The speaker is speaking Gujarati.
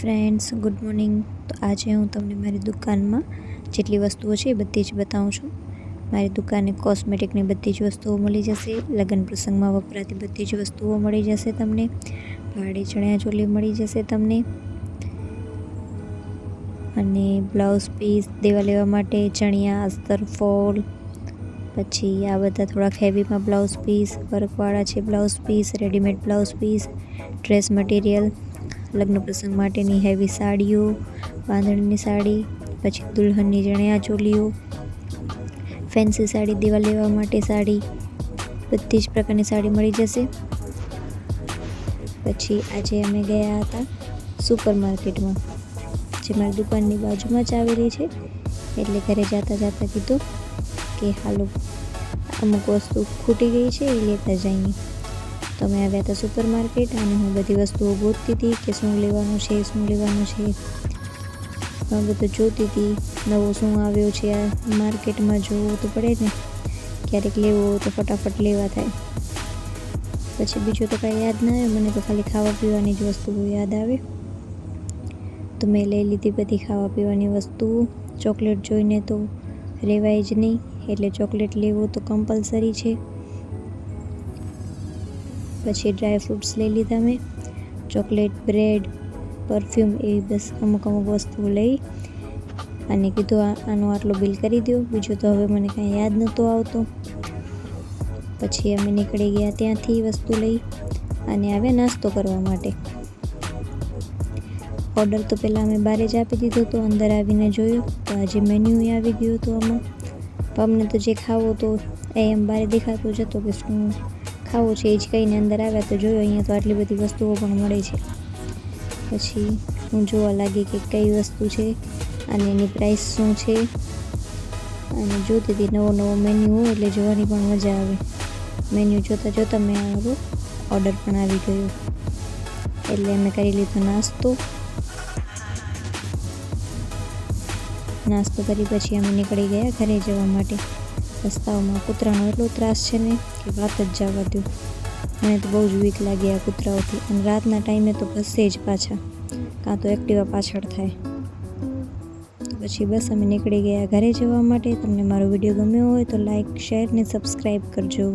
Friends, good morning. તો આજે હું તમને મારી દુકાનમાં જેટલી વસ્તુઓ છે એ બધી જ બતાવું છું. મારી દુકાને કોસ્મેટિકની બધી જ વસ્તુઓ મળી જશે. લગ્ન પ્રસંગમાં વપરાતી બધી જ વસ્તુઓ મળી જશે તમને. ભાડે ચણિયાચોલી મળી જશે તમને. અને બ્લાઉઝ પીસ દેવા લેવા માટે ચણિયા, અસ્તર, ફોલ, પછી આ બધા થોડાક હેવીમાં બ્લાઉઝ પીસ, વર્કવાળા છે blouse piece, readymade blouse piece, dress material, લગ્ન પ્રસંગ માટેની હેવી સાડીઓ, બાંધણીની સાડી, પછી દુલ્હનની ચણિયાચોલીઓ, ફેન્સી સાડી દેવા લેવા માટે સાડી, બધી જ પ્રકારની સાડી મળી જશે. પછી આજે અમે ગયા હતા સુપર માર્કેટમાં, જે મારી દુકાનની બાજુમાં જ આવેલી છે. એટલે ઘરે જતાં કીધું કે હાલો અમુક વસ્તુ ખૂટી ગઈ છે એ લેતા જઈએ. તો અમે આવ્યા હતા સુપર માર્કેટ અને હું બધી વસ્તુઓ ગોતતી હતી કે શું લેવાનું છે. બધું જોતી હતી, નવો શું આવ્યો છે આ માર્કેટમાં જોવું તો પડે ને, ક્યારેક લેવો હોય તો ફટાફટ લેવા થાય. પછી બીજું તો કાંઈ યાદ ના આવે, મને તો ખાલી ખાવા પીવાની જ વસ્તુઓ યાદ આવે. તો મેં લઈ લીધી બધી ખાવા પીવાની વસ્તુઓ. ચોકલેટ જોઈને તો રહેવાય જ નહીં, એટલે ચોકલેટ લેવું તો કમ્પલસરી છે. પછી ડ્રાય ફ્રૂટ્સ લઈ લીધા મેં, ચોકલેટ, બ્રેડ, પરફ્યુમ, એવી બસ અમુક વસ્તુઓ લઈ અને કીધું આનું આટલું બિલ કરી દો. બીજું તો હવે મને કાંઈ યાદ નહોતો આવતો. પછી અમે નીકળી ગયા ત્યાંથી વસ્તુ લઈ અને આવ્યા નાસ્તો કરવા માટે. ઓર્ડર તો પહેલાં અમે બહાર જ આપી દીધો હતો. અંદર આવીને જોયું તો આજે મેન્યુ આવી ગયું હતું આમાં. અમને તો જે ખાવો તો એમ બહાર દેખાતો જ હતો કે શું ખાવું છે. એ જ કહીને અંદર આવ્યા તો જોયું અહીંયા તો આટલી બધી વસ્તુઓ પણ મળે છે. પછી હું જોવા લાગી કે કઈ વસ્તુ છે અને એની પ્રાઇસ શું છે, અને જોતી હતી. નવો મેન્યુ હોય એટલે જોવાની પણ મજા આવે. મેન્યુ જોતાં મેં આવ્યો ઓર્ડર પણ આવી ગયો. એટલે અમે કરી લીધો નાસ્તો કરી પછી અમે નીકળી ગયા ઘરે જવા માટે. રસ્તાઓમાં કૂતરાનો એટલો ત્રાસ છે ને કે વાત જ જવા દો. મને તો બહુ જ બીક લાગી આ કૂતરાઓથી. અને રાતના ટાઈમે તો ભસે જ પાછા, કાં તો એક્ટિવા પાછળ થાય. પછી બસ અમે નીકળી ગયા ઘરે જવા માટે. તમને મારો વિડીયો ગમ્યો હોય તો લાઈક, શેર ને સબસ્ક્રાઈબ કરજો.